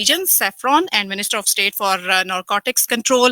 Intelligence, Saffron, and Minister of State for Narcotics Control,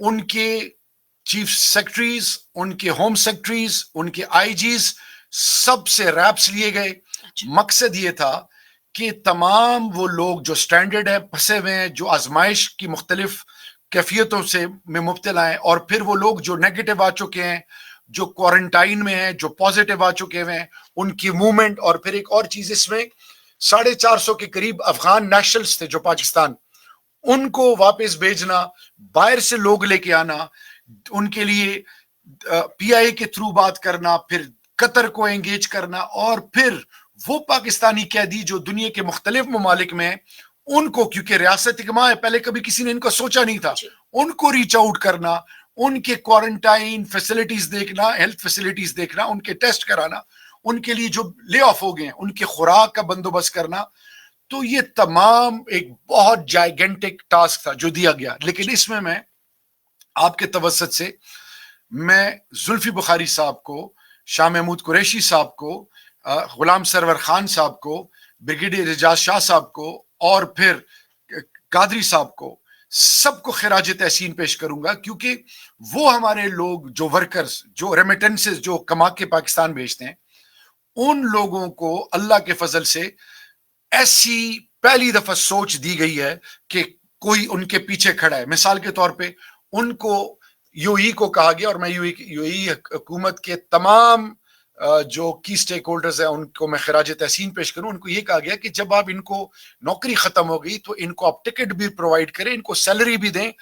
ان کے chief secretaries, ان کے home secretaries, ان کے آئی جیز سب سے wraps لیے گئے. مقصد یہ تھا کہ تمام وہ لوگ جو سٹینڈرڈ ہیں, پھنسے ہوئے ہیں, جو آزمائش کی مختلف کیفیتوں سے میں مبتلا ہیں, اور پھر وہ لوگ جو نیگیٹو آ چکے ہیں, جو کوارنٹائن میں ہیں, جو پازیٹیو آ چکے ہوئے ہیں, ان کی موومنٹ. اور پھر ایک اور چیز اس میں 450 کے قریب افغان نیشنلز تھے جو پاکستان, ان کو واپس بھیجنا, باہر سے لوگ لے کے آنا, ان کے لیے پی آئی کے تھرو بات کرنا, پھر قطر کو انگیج کرنا, اور پھر وہ پاکستانی قیدی جو دنیا کے مختلف ممالک میں ہیں, ان کو, کیونکہ ریاست اقامہ ہے, پہلے کبھی کسی نے ان کو سوچا نہیں تھا, ان کو ریچ آؤٹ کرنا, ان کے کوارنٹائن فیسلٹیز دیکھنا, ہیلتھ فیسلٹیز دیکھنا, ان کے ٹیسٹ کرانا, ان کے لیے جو لے آف ہو گئے ہیں ان کے خوراک کا بندوبست کرنا. تو یہ تمام ایک بہت جائگنٹک ٹاسک تھا جو دیا گیا. لیکن اس میں آپ کے توسط سے میں زلفی بخاری صاحب کو, شاہ محمود قریشی صاحب کو, غلام سرور خان صاحب کو, بریگیڈیئر اعجاز شاہ صاحب کو, اور پھر قادری صاحب کو, سب کو خراج تحسین پیش کروں گا, کیونکہ وہ ہمارے لوگ جو ورکرز, جو ریمیٹنسز جو کما کے پاکستان بھیجتے ہیں, ان لوگوں کو اللہ کے فضل سے ایسی پہلی دفعہ سوچ دی گئی ہے کہ کوئی ان کے پیچھے کھڑا ہے. مثال کے طور پہ ان کو یو ای کو کہا گیا, اور میں یو ای حکومت کے تمام جو کی سٹیک ہولڈرز ہیں ان کو میں خراج تحسین پیش کروں, ان کو یہ کہا گیا کہ جب آپ ان کو نوکری ختم ہو گئی تو ان کو آپ ٹکٹ بھی پرووائڈ کریں, ان کو سیلری بھی دیں,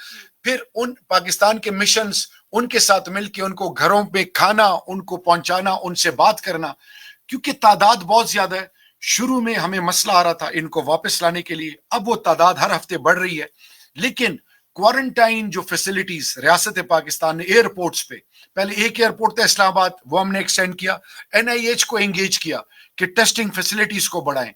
پھر ان پاکستان کے مشنز ان کے ساتھ مل کے ان کو گھروں پہ کھانا ان کو پہنچانا, ان سے بات کرنا, کیونکہ تعداد بہت زیادہ ہے. شروع میں ہمیں مسئلہ آ رہا تھا ان کو واپس لانے کے لیے, اب وہ تعداد ہر ہفتے بڑھ رہی ہے. لیکن کوارنٹائن جو فیسلٹیز ریاست پاکستان نے ایئرپورٹس پہ, پہلے ایک ایئرپورٹ تھا اسلام آباد, وہ ہم نے ایکسٹینڈ کیا, این آئی ایچ کو انگیج کیا کہ ٹیسٹنگ فیسلٹیز کو بڑھائیں.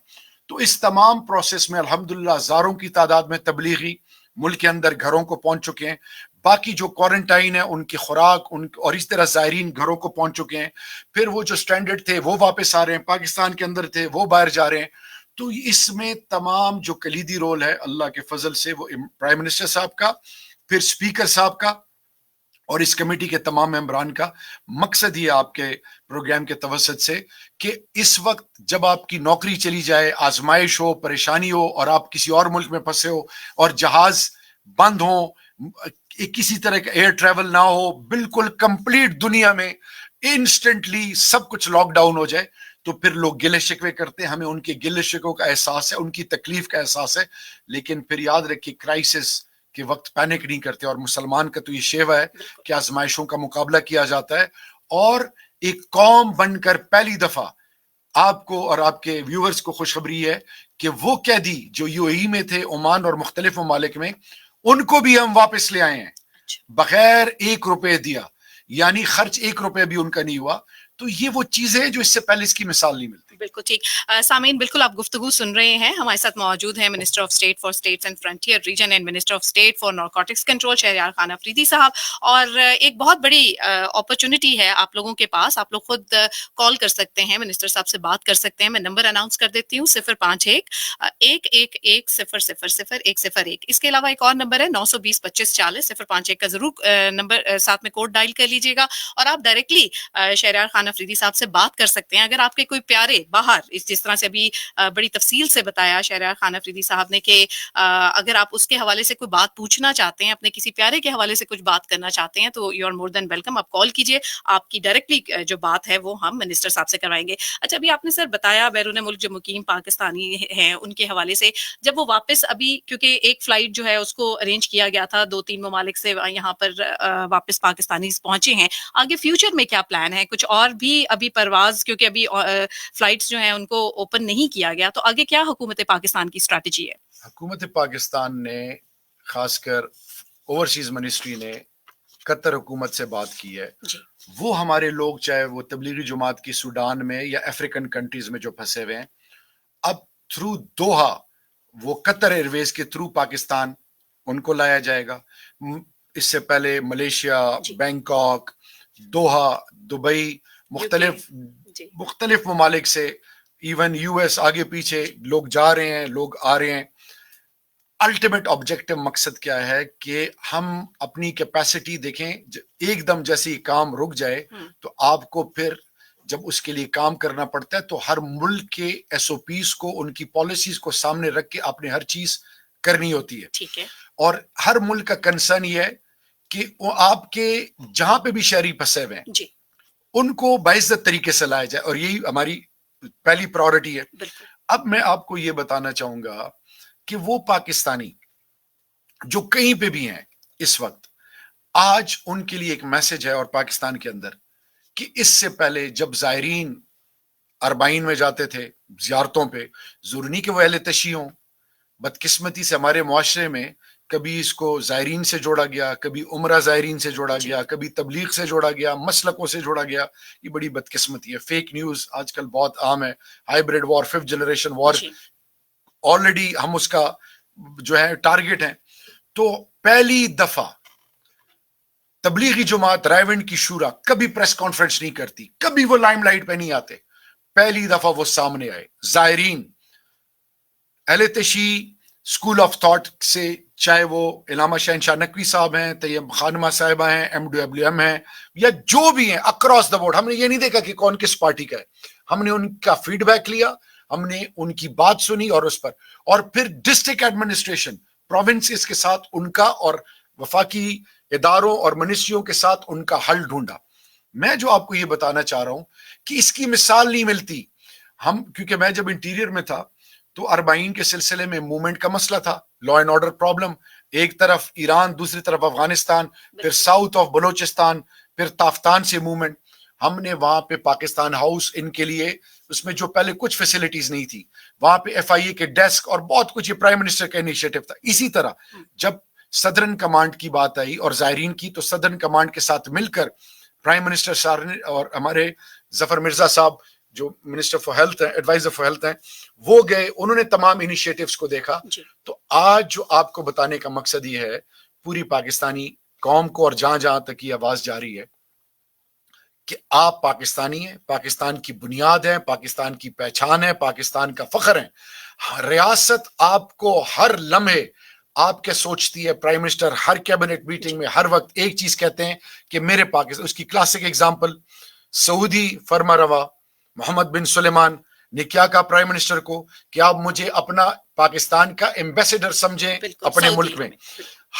تو اس تمام پروسیس میں الحمدللہ ہزاروں کی تعداد میں تبلیغی ملک کے اندر گھروں کو پہنچ چکے ہیں. باقی جو کوارنٹائن ہے ان کی خوراک اور اس طرح زائرین گھروں کو پہنچ چکے ہیں. پھر وہ جو سٹینڈرڈ تھے وہ واپس آ رہے ہیں, پاکستان کے اندر تھے وہ باہر جا رہے ہیں. تو اس میں تمام جو کلیدی رول ہے اللہ کے فضل سے وہ پرائم منسٹر صاحب کا, پھر سپیکر صاحب کا, اور اس کمیٹی کے تمام ممبران کا. مقصد یہ آپ کے پروگرام کے توسط سے کہ اس وقت جب آپ کی نوکری چلی جائے, آزمائش ہو, پریشانی ہو, اور آپ کسی اور ملک میں پھنسے ہو, اور جہاز بند ہو, کسی طرح کا ایئر ٹریول نہ ہو, بالکل کمپلیٹ دنیا میں انسٹنٹلی سب کچھ لاک ڈاؤن ہو جائے, تو پھر لوگ گلے شکوے کرتے ہیں. ہمیں ان کے گلے شکووں کا احساس ہے, ان کی تکلیف کا احساس ہے. لیکن پھر یاد رکھیے کرائسس کے وقت پینک نہیں کرتے, اور مسلمان کا تو یہ شیوا ہے کہ آزمائشوں کا مقابلہ کیا جاتا ہے. اور ایک قوم بن کر پہلی دفعہ آپ کو اور آپ کے ویورز کو خوشخبری ہے کہ وہ قیدی جو یو اے ای میں تھے, عمان اور مختلف ممالک میں, ان کو بھی ہم واپس لے آئے ہیں بغیر 1 روپے دیا, یعنی خرچ 1 روپے بھی ان کا نہیں ہوا. تو یہ وہ چیزیں ہیں جو اس سے پہلے اس کی مثال نہیں ملتی. بالکل ٹھیک. سامعین بالکل آپ گفتگو سن رہے ہیں, ہمارے ساتھ موجود ہیں minister of state for states and frontier region and minister of state for narcotics control Shehryar Khan Afridi صاحب. اور ایک بہت بڑی اپرچونٹی ہے آپ لوگوں کے پاس, آپ لوگ خود کال کر سکتے ہیں, منسٹر صاحب سے بات کر سکتے ہیں. میں نمبر اناؤنس کر دیتی ہوں, 051-111-00101. اس کے علاوہ ایک اور نمبر ہے 920-2540 051 کا ضرور نمبر ساتھ میں کوڈ ڈائل کر لیجیے گا, اور آپ ڈائریکٹلی شہریار خان افریدی صاحب سے بات کر سکتے ہیں. اگر آپ کے کوئی پیارے باہر, جس طرح سے ابھی بڑی تفصیل سے بتایا شہریار خان افریدی صاحب نے کہ اگر آپ اس کے حوالے سے کوئی بات پوچھنا چاہتے ہیں, اپنے کسی پیارے کے حوالے سے کچھ بات کرنا چاہتے ہیں, تو you are more than welcome, آپ کال کیجیے. آپ کی ڈائریکٹلی جو بات ہے وہ ہم منسٹر صاحب سے کروائیں گے. اچھا, ابھی آپ نے سر بتایا بیرون ملک جو مقیم پاکستانی ہیں ان کے حوالے سے, جب وہ واپس ابھی کیونکہ ایک فلائٹ جو ہے اس کو ارینج کیا گیا تھا 2-3 ممالک سے یہاں پر واپس پاکستانی پہنچے ہیں, آگے فیوچر میں کیا پلان ہے؟ کچھ اور بھی ابھی پرواز, کیونکہ ابھی فلائٹس جو ہیں ان کو اوپن نہیں کیا گیا, تو آگے کیا حکومت پاکستان کی اسٹریٹجی ہے؟ حکومت پاکستان نے خاص کر اوورسیز منسٹری نے قطر حکومت سے بات کی ہے. وہ ہمارے لوگ چاہے وہ تبلیغی جماعت کی سوڈان میں یا افریقن کنٹریز میں جو پھنسے ہوئے ہیں, اب تھرو دوحہ وہ قطر ایئر ویز کے تھرو پاکستان ان کو لایا جائے گا. اس سے پہلے ملیشیا, بینکاک, دوحہ, دبئی, مختلف ممالک سے, ایون یو ایس, آگے پیچھے لوگ جا رہے ہیں, لوگ آ رہے ہیں. الٹیمیٹ آبجیکٹو مقصد کیا ہے کہ ہم اپنی کیپیسٹی دیکھیں. ایک دم جیسے ہی کام رک جائے تو آپ کو پھر جب اس کے لیے کام کرنا پڑتا ہے تو ہر ملک کے ایس او پیز کو, ان کی پالیسیز کو سامنے رکھ کے آپ نے ہر چیز کرنی ہوتی ہے. ٹھیک ہے. اور ہر ملک کا کنسرن یہ ہے کہ آپ کے جہاں پہ بھی شہری پھنسے ہوئے ہیں جی ان کو باعزت طریقے سے لایا جائے, اور یہی ہماری پہلی پرائورٹی ہے. بالکل. اب میں آپ کو یہ بتانا چاہوں گا کہ وہ پاکستانی جو کہیں پہ بھی ہیں اس وقت, آج ان کے لیے ایک میسج ہے اور پاکستان کے اندر کہ اس سے پہلے جب زائرین اربعین میں جاتے تھے زیارتوں پہ, ضروری نہیں کہ وہ اہل تشیع ہوں. بدقسمتی سے ہمارے معاشرے میں کبھی اس کو زائرین سے جوڑا گیا, کبھی عمرہ زائرین سے جوڑا گیا, کبھی تبلیغ سے جوڑا گیا, مسلکوں سے جوڑا گیا. یہ بڑی بدقسمتی ہے. فیک نیوز آج کل بہت عام ہے. ہائیبریڈ وار, 5th جنریشن وار, آلریڈی ہم اس کا جو ہے ٹارگٹ ہیں. تو پہلی دفعہ تبلیغی جماعت رائیونڈ کی شورا کبھی پریس کانفرنس نہیں کرتی, کبھی وہ لائم لائٹ پہ نہیں آتے. پہلی دفعہ وہ سامنے آئے. زائرین اہل تشیع اسکول آف تھاٹ سے, چاہے وہ علامہ شہنشاہ نقوی صاحب ہیں, طیب خانمہ صاحبہ ہیں, MWM ہیں, یا جو بھی ہیں اکراس دا بورڈ, ہم نے یہ نہیں دیکھا کہ کون کس پارٹی کا ہے. ہم نے ان کا فیڈ بیک لیا, ہم نے ان کی بات سنی اور اس پر, اور پھر ڈسٹرکٹ ایڈمنسٹریشن پروونسز کے ساتھ ان کا اور وفاقی اداروں اور منسٹریوں کے ساتھ ان کا حل ڈھونڈا. میں جو آپ کو یہ بتانا چاہ رہا ہوں کہ اس کی مثال نہیں ملتی. ہم کیونکہ میں جب انٹیریئر میں تھا تو اربعین کے سلسلے میں موومنٹ کا مسئلہ تھا, لا اینڈ آرڈر پرابلم, ایک طرف ایران, دوسری طرف افغانستان, پھر ساؤتھ آف بلوچستان, پھر تافتان سے موومنٹ. ہم نے وہاں پہ پاکستان ہاؤس ان کے لیے, اس میں جو پہلے کچھ فیسلٹیز نہیں تھی, وہاں پہ FIA کے ڈیسک اور بہت کچھ, یہ پرائم منسٹر کا انیشیٹو تھا. اسی طرح جب صدرن کمانڈ کی بات آئی اور زائرین کی, تو صدرن کمانڈ کے ساتھ مل کر پرائم منسٹر صاحب اور ہمارے ظفر مرزا صاحب جو منسٹر فار ہیلتھ ہیں, ایڈوائزر فار ہیلتھ ہیں, وہ گئے, انہوں نے تمام انیشیٹوز کو دیکھا. تو آج جو آپ کو بتانے کا مقصد یہ ہے پوری پاکستانی قوم کو, اور جہاں جہاں تک یہ آواز جاری ہے کہ آپ پاکستانی ہیں, پاکستان کی بنیاد ہے, پاکستان کی پہچان ہے, پاکستان کا فخر ہے. ریاست آپ کو ہر لمحے آپ کے سوچتی ہے. پرائم منسٹر ہر کیبنٹ میٹنگ میں ہر وقت ایک چیز کہتے ہیں کہ میرے پاکستان, اس کی کلاسک ایگزامپل سعودی فرما روا محمد بن سلیمان نے کیا کہا پرائم منسٹر کو کہ آپ مجھے اپنا پاکستان کا ایمبیسڈر سمجھیں اپنے ملک میں.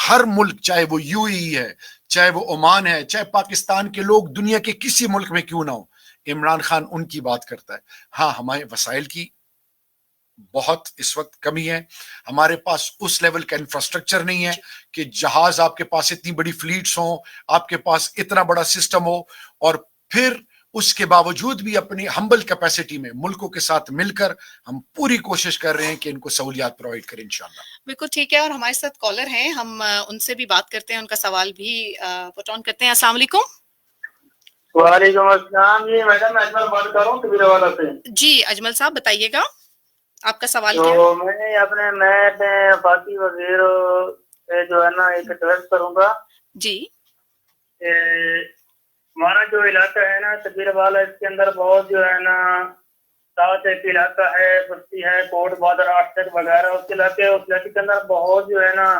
ہر ملک, چاہے وہ UAE ہے, چاہے وہ عمان ہے, چاہے پاکستان کے لوگ دنیا کے کسی ملک میں کیوں نہ ہو, عمران خان ان کی بات کرتا ہے. ہاں, ہمارے وسائل کی بہت اس وقت کمی ہے, ہمارے پاس اس لیول کا انفراسٹرکچر نہیں ہے کہ جہاز آپ کے پاس اتنی بڑی فلیٹس ہوں, آپ کے پاس اتنا بڑا سسٹم ہو, اور پھر اس کے باوجود بھی اپنی ہمبل کیپیسٹی میں ملکوں کے ساتھ مل کر ہم پوری کوشش کر رہے ہیں کہ ان کو سہولیات پرووائڈ کریں انشاءاللہ. بالکل ٹھیک ہے. اور ہمارے ساتھ کالر ہیں, ہم ان سے بھی بات کرتے ہیں, ان کا سوال بھی پٹ آن کرتے ہیں. السلام علیکم. وعلیکم السلام. جی میڈم, اجمل بات کر رہا ہوں کبیر والا سے. جی اجمل صاحب بتائیے گا آپ کا سوال تو کیا ہے؟ میں نے اپنے وفاقی وزیر جو ہے نا ایک ایڈریس کروں گا. جی ہمارا جو علاقہ ہے نا کبیر والا, اس کے اندر بہت جو ہے نا ساتھ ایک علاقہ ہے, بستی ہے, کوٹ بادر, آٹھ وغیرہ, اس علاقے کے اندر بہت جو ہے نا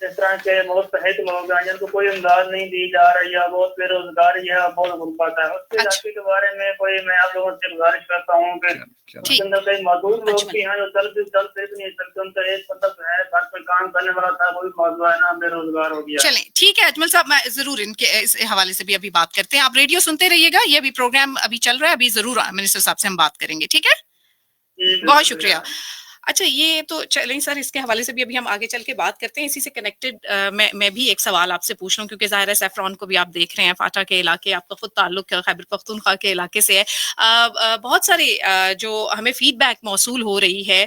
اس طرح کے مستحق لوگ ہیں جن کو کوئی امداد نہیں دی جا رہی ہے, بہت بے روزگاری ہے, بہت غربت ہے. اس کے علاقے کے بارے میں میں آپ لوگوں سے گزارش کرتا ہوں کہ اس کے اندر کئی معذور لوگ بھی ہیں جو چل پھر نہیں سکتے, ان کا ایک مطلب ہے گھر پہ کام کرنے والا تھا, وہ بھی موضوع ہے نا بے روزگار ہو گیا. چلیں ٹھیک ہے اجمل صاحب, میں ضرور ان کے اس حوالے سے بھی ابھی بات کرتے ہیں. آپ ریڈیو سنتے رہیے گا, یہ بھی پروگرام ابھی چل رہا ہے, ابھی ضرور منسٹر صاحب سے ہم بات کریں گے. ٹھیک ہے, بہت شکریہ. اچھا, یہ تو چلیں سر, اس کے حوالے سے بھی ابھی ہم آگے چل کے بات کرتے ہیں. اسی سے کنیکٹڈ میں بھی ایک سوال آپ سے پوچھ لوں, کیونکہ ظاہر ہے سیفران کو بھی آپ دیکھ رہے ہیں, فاٹا کے علاقے, آپ کا خود تعلق خیبر پختونخوا کے علاقے سے ہے. بہت سارے جو ہمیں فیڈ بیک موصول ہو رہی ہے,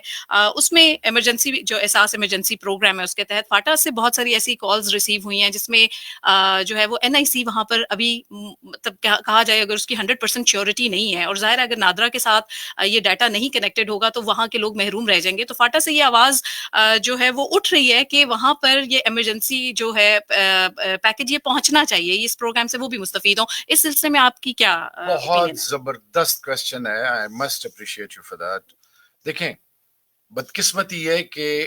اس میں ایمرجنسی جو احساس ایمرجنسی پروگرام ہے, اس کے تحت فاٹا سے بہت ساری ایسی کالز ریسیو ہوئی ہیں جس میں جو ہے وہ NIC وہاں پر ابھی مطلب کہا جائے اگر اس کی 100% شیورٹی نہیں ہے, اور ظاہر ہے اگر نادرا کے ساتھ یہ ڈیٹا نہیں کنیکٹڈ ہوگا تو وہاں کے لوگ محروم رہ جائیں گے. تو فاٹا سے یہ آواز جو ہے وہ اٹھ رہی ہے کہ وہاں پر یہ ایمرجنسی جو ہے پیکج یہ پہنچنا چاہیے, اس پروگرام سے وہ بھی مستفید ہوں. اس سلسلے میں آپ کی کیا بہت زبردست کوسچن ہے, I must appreciate you for that. دیکھیں, بدقسمتی یہ کہ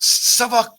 1.25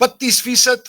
32%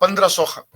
1500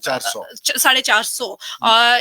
450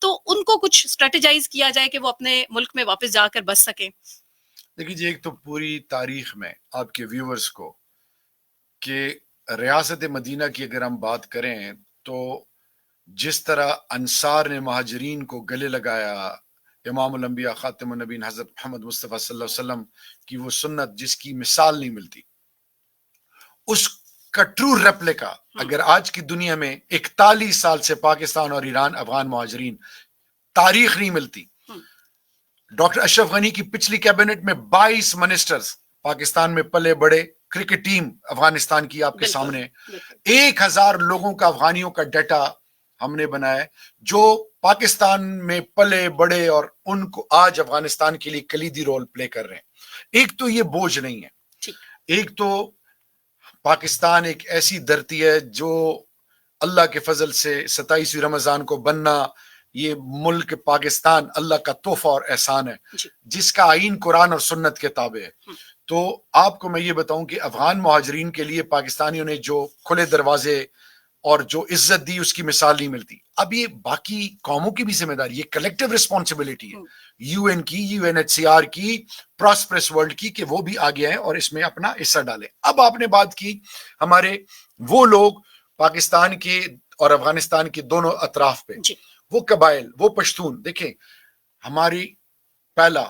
تو ان کو کچھ اسٹریٹجائز کیا جائے کہ وہ اپنے ملک میں واپس جا کر بس سکیں. دیکھیے جی, ایک تو پوری تاریخ میں آپ کے ویورز کو کہ ریاست مدینہ کی اگر ہم بات کریں تو جس طرح انصار نے مہاجرین کو گلے لگایا, امام الانبیاء خاتم النبیین حضرت محمد مصطفیٰ صلی اللہ علیہ وسلم کی وہ سنت جس کی مثال نہیں ملتی, اس کا ٹرو ریپلیکا اگر آج کی دنیا میں 41 سال سے پاکستان اور ایران افغان مہاجرین تاریخ نہیں ملتی. ڈاکٹر اشرف غنی کی پچھلی کیبنٹ میں 22 منسٹرز پاکستان میں پلے بڑے, کرکٹ ٹیم افغانستان کی آپ کے سامنے, 1000 لوگوں کا افغانیوں کا ڈیٹا ہم نے بنایا جو پاکستان میں پلے بڑے اور ان کو آج افغانستان کے لیے کلیدی رول پلے کر رہے ہیں. ایک تو یہ بوجھ نہیں ہے, ایک تو پاکستان ایک ایسی دھرتی ہے جو اللہ کے فضل سے 27ویں رمضان کو بننا, یہ ملک پاکستان اللہ کا تحفہ اور احسان ہے جس کا آئین قرآن اور سنت کے تابع ہے. تو آپ کو میں یہ بتاؤں کہ افغان مہاجرین کے لیے پاکستانیوں نے جو کھلے دروازے اور جو عزت دی اس کی مثال نہیں ملتی. اب یہ باقی قوموں کی بھی ذمہ داری, یہ کلیکٹیو رسپانسبلٹی ہے یو این کی, UNHCR کی, پراسپرس ورلڈ کی, کہ وہ بھی آگے آئیں اور اس میں اپنا حصہ ڈالیں. اب آپ نے بات کی ہمارے وہ لوگ پاکستان کے اور افغانستان کے دونوں اطراف پہ, وہ قبائل, وہ پشتون. دیکھیں ہماری پہلا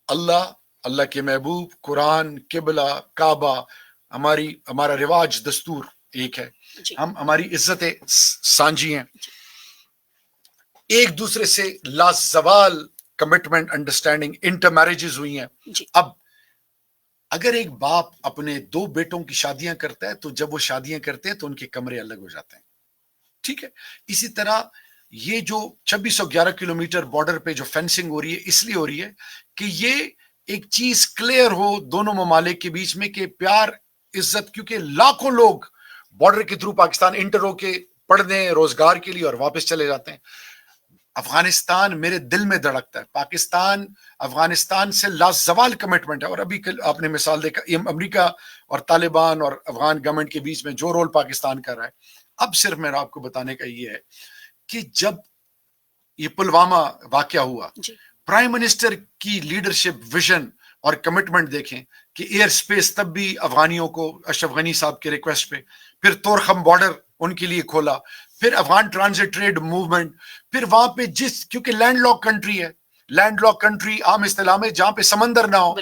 اللہ کے محبوب, قرآن, قبلہ, کعبہ, ہمارا رواج دستور ایک ہے, ہم ہماری عزتیں سانجی ہیں, ایک دوسرے سے لازوال کمٹمنٹ انڈرسٹینڈنگ, انٹر میرجز ہوئی ہیں. اب اگر ایک باپ اپنے 2 بیٹوں کی شادیاں کرتا ہے تو جب وہ شادیاں کرتے ہیں تو ان کے کمرے الگ ہو جاتے ہیں, ٹھیک ہے. اسی طرح یہ جو 2611 کلومیٹر بارڈر پہ جو فینسنگ ہو رہی ہے اس لیے ہو رہی ہے کہ یہ ایک چیز کلیئر ہو دونوں ممالک کے بیچ میں کہ پیار عزت, کیونکہ لاکھوں لوگ بارڈر کے تھرو پاکستان انٹر ہو کے پڑھنے روزگار کے لیے اور واپس چلے جاتے ہیں. افغانستان میرے دل میں دھڑکتا ہے, پاکستان افغانستان سے لازوال کمٹمنٹ ہے. اور ابھی آپ نے مثال دیکھا امریکہ اور طالبان اور افغان گورنمنٹ کے بیچ میں جو رول پاکستان کر رہا ہے. اب صرف میرا آپ کو بتانے کا یہ ہے کہ جب یہ پلوامہ واقعہ ہوا, پرائم منسٹر کی لیڈرشپ, ویژن اور کمٹمنٹ دیکھیں کہ ایئر سپیس تب بھی افغانیوں کو اشرف غنی صاحب کے ریکویسٹ پہ, پھر تورخم بارڈر ان کے لیے کھولا, پھر افغان ٹرانزٹ ٹریڈ موومنٹ, پھر وہاں پہ کیونکہ لینڈ لاک کنٹری ہے, لینڈ لاک کنٹری عام اصطلاح میں جہاں پہ سمندر نہ ہو,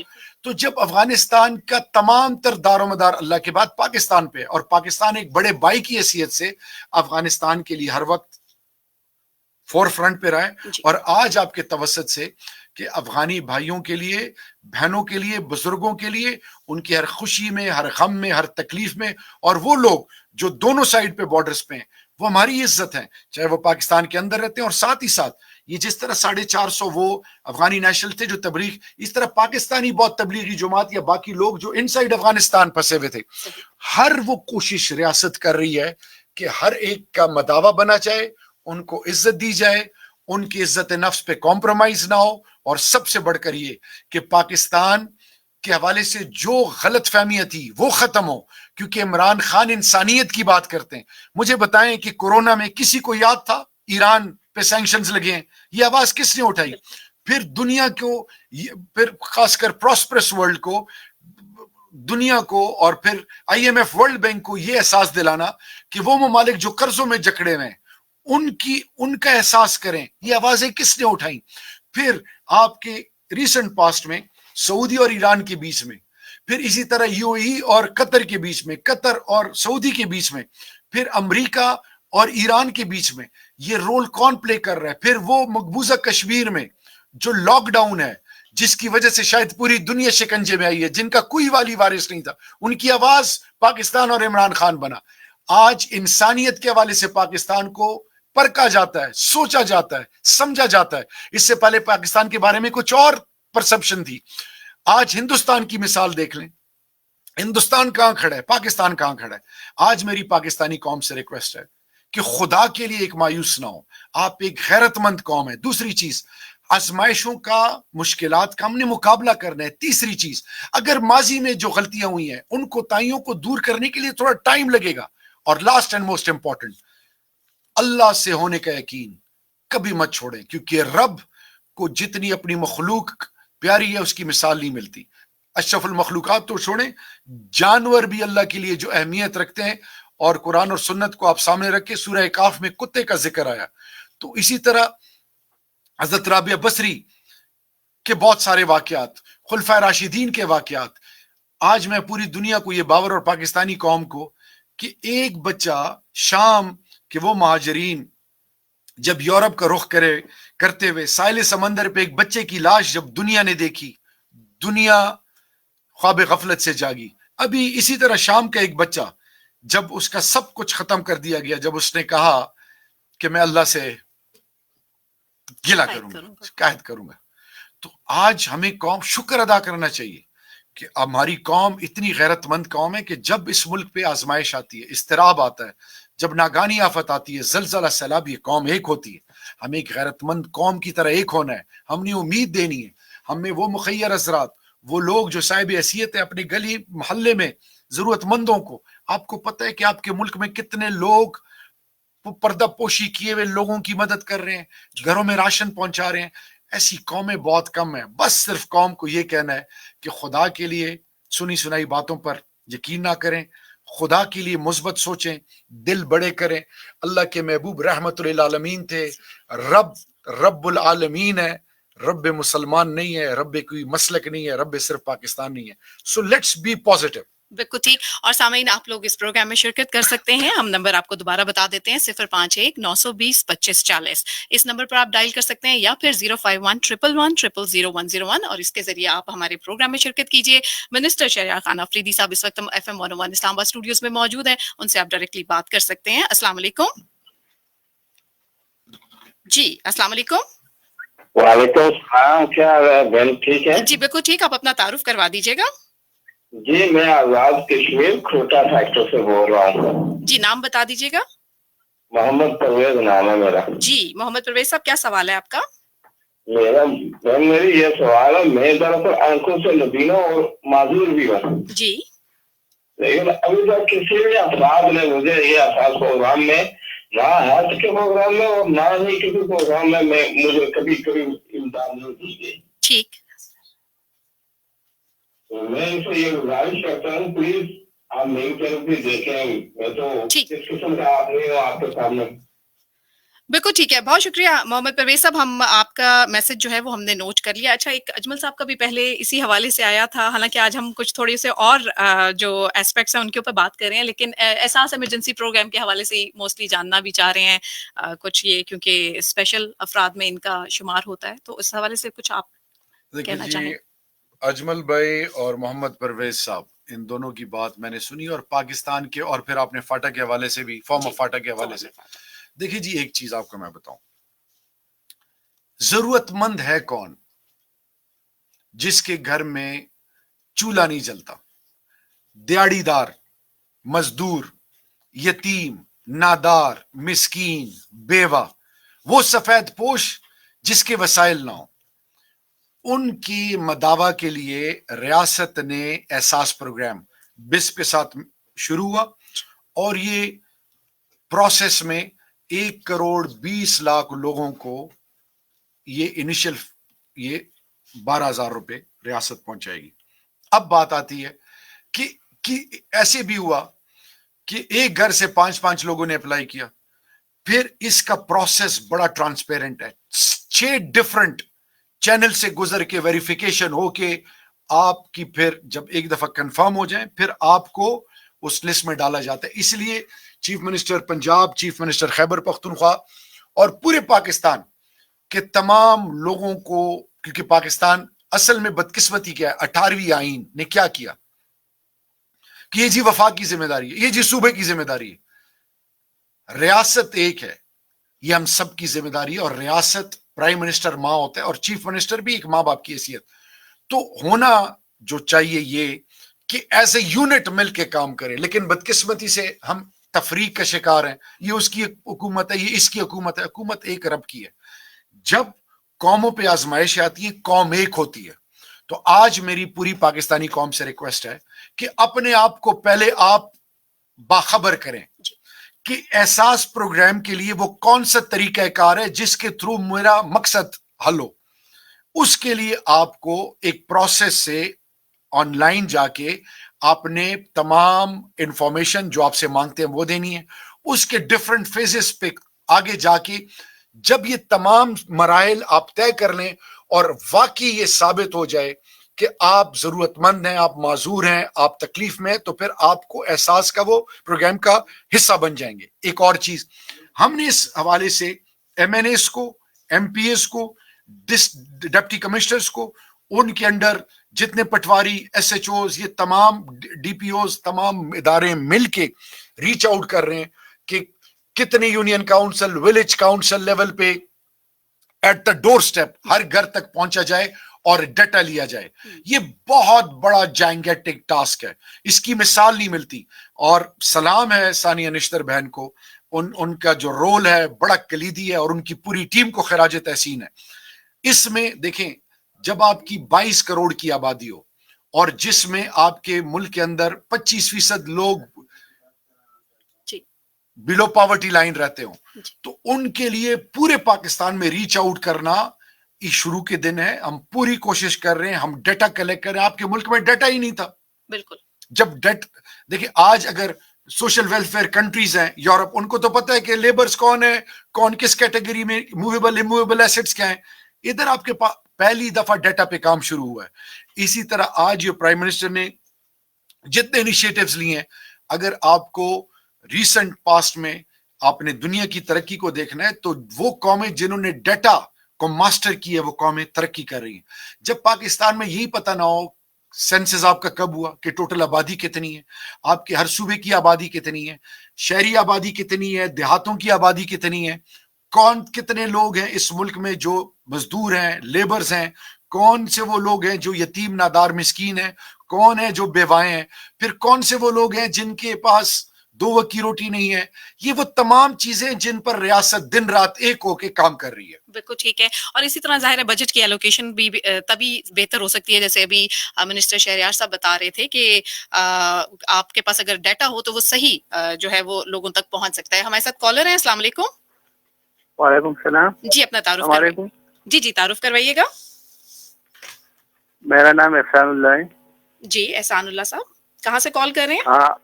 تو جب افغانستان کا تمام تر دار و مدار اللہ کے بعد پاکستان پہ, اور پاکستان ایک بڑے بھائی کی حیثیت سے افغانستان کے لیے ہر وقت فور فرنٹ پہ رہا ہے. اور آج آپ کے توسط سے کہ افغانی بھائیوں کے لیے, بہنوں کے لیے, بزرگوں کے لیے, ان کی ہر خوشی میں, ہر غم میں, ہر تکلیف میں, اور وہ لوگ جو دونوں سائڈ پہ بارڈرز پہ ہیں وہ ہماری عزت ہیں, چاہے وہ پاکستان کے اندر رہتے ہیں. اور ساتھ ہی ساتھ یہ جس طرح 450 وہ افغانی نیشنل تھے جو تبلیغ, اس طرح پاکستانی بہت تبلیغی جماعت یا باقی لوگ جو ان سائڈ افغانستان پھنسے ہوئے تھے, ہر وہ کوشش ریاست کر رہی ہے کہ ہر ایک کا مداوا بنا جائے, ان کو عزت دی جائے, ان کی عزت نفس پہ کمپرومائز نہ ہو, اور سب سے بڑھ کر یہ کہ پاکستان کے حوالے سے جو غلط فہمیاں تھی وہ ختم ہو. کیونکہ عمران خان انسانیت کی بات کرتے ہیں. مجھے بتائیں کہ کورونا میں کسی کو یاد تھا ایران پہ سینکشنز لگے ہیں؟ یہ آواز کس نے اٹھائی؟ پھر دنیا کو, پھر خاص کر پراسپرس ورلڈ کو, دنیا کو, اور پھر IMF ورلڈ بینک کو یہ احساس دلانا کہ وہ ممالک جو قرضوں میں جکڑے ہوئے ہیں ان کا احساس کریں. یہ آوازیں کس نے اٹھائیں؟ پھر آپ کے ریسنٹ پاسٹ میں سعودی اور ایران کے بیچ میں, پھر اسی طرح UAE اور قطر کے بیچ میں, قطر اور سعودی کے بیچ میں, پھر امریکہ اور ایران کے بیچ میں یہ رول کون پلے کر رہا ہے؟ پھر وہ مقبوضہ کشمیر میں جو لاک ڈاؤن ہے جس کی وجہ سے شاید پوری دنیا شکنجے میں آئی ہے, جن کا کوئی والی وارث نہیں تھا, ان کی آواز پاکستان اور عمران خان بنا. آج انسانیت کے حوالے سے پاکستان کو پرکھا جاتا ہے, سوچا جاتا ہے, سمجھا جاتا ہے. اس سے پہلے پاکستان کے بارے میں کچھ اور پرسپشن تھی. آج ہندوستان کی مثال دیکھ لیں, ہندوستان کہاں کھڑا ہے, پاکستان کہاں کھڑا ہے. آج میری پاکستانی قوم سے ریکویسٹ ہے کہ خدا کے لیے ایک مایوس نہ ہو, آپ ایک غیرت مند قوم ہے. دوسری چیز, آزمائشوں کا, مشکلات کا ہم نے مقابلہ کرنا ہے. تیسری چیز, اگر ماضی میں جو غلطیاں ہوئی ہیں ان کوتاہیوں کو دور کرنے کے لیے تھوڑا ٹائم لگے گا. اور لاسٹ اینڈ موسٹ امپورٹنٹ, اللہ سے ہونے کا یقین کبھی مت چھوڑیں, کیونکہ رب کو جتنی اپنی مخلوق پیاری ہے اس کی مثال نہیں ملتی. اشرف المخلوقات تو چھوڑیں, جانور بھی اللہ کے لیے جو اہمیت رکھتے ہیں, اور قرآن اور سنت کو آپ سامنے رکھ کے سورہ کاف میں کتے کا ذکر آیا, تو اسی طرح حضرت رابعہ بصری کے بہت سارے واقعات, خلفائے راشدین کے واقعات. آج میں پوری دنیا کو یہ باور اور پاکستانی قوم کو کہ ایک بچہ شام کے وہ مہاجرین جب یورپ کا رخ کرتے ہوئے ساحل سمندر پہ ایک بچے کی لاش جب دنیا نے دیکھی, دنیا خواب غفلت سے جاگی. ابھی اسی طرح شام کا ایک بچہ جب اس کا سب کچھ ختم کر دیا گیا, جب اس نے کہا کہ میں اللہ سے گلہ کروں گا, شکایت کروں گا, تو آج ہمیں قوم شکر ادا کرنا چاہیے کہ ہماری قوم اتنی غیرت مند قوم ہے کہ جب اس ملک پہ آزمائش آتی ہے, اضطراب آتا ہے, جب ناگانی آفت آتی ہے, زلزلہ سیلاب, یہ قوم ایک ہوتی ہے. ہمیں ایک غیرت مند قوم کی طرح ایک ہونا ہے. ہم نے امید دینی ہے, ہمیں وہ مخیر حضرات, وہ لوگ جو صاحب حیثیت ہے اپنے گلی محلے میں ضرورت مندوں کو, آپ کو پتہ ہے کہ آپ کے ملک میں کتنے لوگ پردہ پوشی کیے ہوئے لوگوں کی مدد کر رہے ہیں, گھروں میں راشن پہنچا رہے ہیں. ایسی قومیں بہت کم ہیں. بس صرف قوم کو یہ کہنا ہے کہ خدا کے لیے سنی سنائی باتوں پر یقین نہ کریں, خدا کے لیے مثبت سوچیں, دل بڑے کریں. اللہ کے محبوب رحمت للعالمین تھے, رب العالمین ہے, رب مسلمان نہیں ہے, رب کوئی مسلک نہیں ہے, رب صرف پاکستان نہیں ہے. So let's be positive. بالکل ٹھیک. اور سامعین آپ لوگ اس پروگرام میں شرکت کر سکتے ہیں. ہم نمبر آپ کو دوبارہ بتا دیتے ہیں, 051-920-2540. اس نمبر پر آپ ڈائل کر سکتے ہیں, یا پھر 051-111-00101, اور اس کے ذریعے آپ ہمارے پروگرام میں شرکت کیجیے. منسٹر شہریار خان آفریدی صاحب اس وقت ہم FM 101 اسلام آباد اسٹوڈیوز میں موجود ہیں, ان سے آپ ڈائریکٹلی بات کر سکتے ہیں. السلام علیکم. جی السلام علیکم. وعلیکم السلام. کیا حال ہے بہن, ٹھیک ہے؟ جی بالکل ٹھیک. آپ اپنا تعارف کروا دیجیے گا. جی میں آزاد کشمیر کھوٹا فیکٹر سے بول رہا ہوں. جی نام بتا دیجیے گا. محمد پرویز نام ہے میرا. جی محمد پرویز صاحب, کیا سوال ہے آپ کا؟ میری یہ سوال ہے, میں دراصل آنکھوں سے نبینا اور معذور بھی ہوں. جی. لیکن ابھی تک کسی بھی افراد نے مجھے یہ احساس پروگرام میں, نہ ہیلتھ کے پروگرام میں اور نہ ہی کسی پروگرام میں مجھے کبھی امداد نہیں دی گئی. ٹھیک. میں ان سے یہ گزارش کرتا ہوں, پلیز آپ میری طرف بھی دیکھیں. میں تو کس قسم کا آدمی ہوں آپ کے سامنے. بالکل ٹھیک ہے, بہت شکریہ محمد پرویز صاحب. ہم آپ کا میسج جو ہے وہ ہم نے نوٹ کر لیا. اچھا, ایک اجمل صاحب کا بھی پہلے اسی حوالے سے آیا تھا, حالانکہ آج ہم کچھ تھوڑے سے اور جو اسپیکٹس ہیں ان کے اوپر بات کر رہے ہیں, لیکن احساس ایمرجنسی پروگرام کے حوالے سے موسٹلی جاننا بھی چاہ رہے ہیں کچھ, یہ کیونکہ اسپیشل افراد میں ان کا شمار ہوتا ہے, تو اس حوالے سے کچھ آپ کہنا چاہیں. اجمل بھائی اور محمد پرویز صاحب, ان دونوں کی بات میں نے سنی, اور پاکستان کے, اور پھر آپ نے فاٹا کے حوالے سے بھی, فارم آف فاٹا کے حوالے سے. دیکھیے جی, ایک چیز آپ کو میں بتاؤں, ضرورت مند ہے کون جس کے گھر میں چولہا نہیں جلتا؟ دیہڑی دار, مزدور, یتیم, نادار, مسکین, بیوہ, وہ سفید پوش جس کے وسائل نہ ہوں. ان کی مداوا کے لیے ریاست نے احساس پروگرام 20 کے ساتھ شروع ہوا, اور یہ پروسیس میں 1,20,00,000 لوگوں کو یہ انیشل یہ 12,000 روپے ریاست پہنچائے گی. اب بات آتی ہے کہ ایسے بھی ہوا کہ ایک گھر سے 5 لوگوں نے اپلائی کیا. پھر اس کا پروسیس بڑا ٹرانسپیرنٹ ہے, 6 ڈفرنٹ چینل سے گزر کے ویریفیکیشن ہو کے آپ کی, پھر جب ایک دفعہ کنفرم ہو جائیں پھر آپ کو اس لسٹ میں ڈالا جاتا ہے. اس لیے chief minister Punjab, chief minister Khyber Pakhtunkhwa اور پورے پاکستان کے تمام لوگوں کو, کیونکہ پاکستان اصل میں بدقسمتی کیا ہے, 18ویں آئین نے کیا کیا کہ یہ جی وفاق کی ذمہ داری ہے, یہ جی صوبے کی ذمہ داری ہے. ریاست ایک ہے, یہ ہم سب کی ذمہ داری ہے, اور ریاست پرائم منسٹر ماں ہوتا ہے اور چیف منسٹر بھی ایک ماں باپ کی حیثیت. تو ہونا جو چاہیے یہ کہ ایز اے یونٹ مل کے کام کریں, لیکن بدقسمتی سے ہم تفریق کا شکار ہیں. یہ اس کی حکومت ہے, یہ اس کی حکومت ہے. حکومت ایک رب کی ہے. جب قوموں پہ آزمائش آتی ہے, قوم ایک ہوتی ہے. تو آج میری پوری پاکستانی قوم سے ریکویسٹ ہے کہ اپنے آپ کو پہلے آپ باخبر کریں کہ احساس پروگرام کے لیے وہ کون سا طریقہ کار ہے جس کے تھرو میرا مقصد حل ہو. اس کے لیے آپ کو ایک پروسیس سے آن لائن جا کے آپ نے تمام انفارمیشن جو آپ سے مانگتے ہیں وہ دینی ہے. اس کے ڈفرنٹ فیزز پہ آگے جا کے جب یہ تمام مراحل آپ طے کر لیں اور واقعی یہ ثابت ہو جائے کہ آپ ضرورت مند ہیں, آپ معذور ہیں, آپ تکلیف میں ہیں, تو پھر آپ کو احساس کا وہ پروگرام کا حصہ بن جائیں گے. ایک اور چیز ہم نے اس حوالے سے ایم این ایس کو, ایم پی ایس کو, ڈپٹی کمشنرز کو, ان کے انڈر جتنے پٹواری, ایس ایچ اوز, یہ تمام ڈی پی اوز, تمام ادارے مل کے ریچ آؤٹ کر رہے ہیں کہ کتنے union council, village council level پہ ایٹ دا ڈور سٹیپ ہر گھر تک پہنچا جائے اور ڈیٹا لیا جائے. یہ بہت بڑا جائنگیٹک ٹاسک ہے, اس کی مثال نہیں ملتی. اور سلام ہے ثانیہ نشتر بہن کو, ان کا جو رول ہے بڑا کلیدی ہے, اور ان کی پوری ٹیم کو خراج تحسین ہے. اس میں دیکھیں, جب آپ کی 22 کروڑ کی آبادی ہو اور جس میں آپ کے ملک کے اندر 25% لوگ بلو پاورٹی لائن رہتے ہوں, تو ان کے لیے پورے پاکستان میں ریچ آؤٹ کرنا یہ شروع کے دن ہے. ہم پوری کوشش کر رہے ہیں, ہم ڈیٹا کلیکٹ کر رہے ہیں. آپ کے ملک میں ڈیٹا ہی نہیں تھا. بالکل. جب دیکھیں آج اگر سوشل ویلفیئر کنٹریز ہیں یورپ, ان کو تو پتہ ہے کہ لیبرز کون ہے, کون کس کیٹیگری میں, موویبل اموویبل ایسٹس کیا ہیں. ادھر آپ کے پاس پہلی دفعہ ڈیٹا پہ کام شروع ہوا ہے. اسی طرح آج یہ پرائم منسٹر نے جتنے انیشیٹوز لیے ہیں, اگر آپ کو ریسنٹ پاسٹ میں آپ نے دنیا کی ترقی کو دیکھنا ہے تو وہ قومیں جنہوں نے ڈیٹا کو ماسٹر کی ہے وہ قومیں ترقی کر رہی ہیں. جب پاکستان میں یہی پتہ نہ ہو سینسز آپ کا کب ہوا, کہ ٹوٹل آبادی کتنی ہے, آپ کے ہر صوبے کی آبادی کتنی ہے, شہری آبادی کتنی ہے, دیہاتوں کی آبادی کتنی ہے, کون کتنے لوگ ہیں اس ملک میں جو مزدور ہیں, لیبرز ہیں, کون سے وہ لوگ ہیں جو یتیم نادار مسکین ہیں, کون ہے جو بیوائیں ہیں, پھر کون سے وہ لوگ ہیں جن کے پاس 2 وقت کی روٹی نہیں ہے. یہ وہ تمام چیزیں جن پر ریاست دن رات ایک ہو کے کام کر رہی ہے. بالکل ٹھیک ہے. اور اسی طرح ظاہر ہے بجٹ کی ایلوکیشن بھی تبھی بہتر ہو سکتی ہے, جیسے ابھی منسٹر شہریار صاحب بتا رہے تھے کہ آپ کے پاس اگر ڈیٹا ہو تو وہ صحیح جو ہے وہ لوگوں تک پہنچ سکتا ہے. ہمارے ساتھ کالر ہیں. السلام علیکم. وعلیکم السلام. جی اپنا تعارف کروائیے. جی تعارف کروائیے گا. میرا نام احسان اللہ ہے. جی احسان اللہ صاحب کہاں سے کال کر رہے ہیں؟ ہاں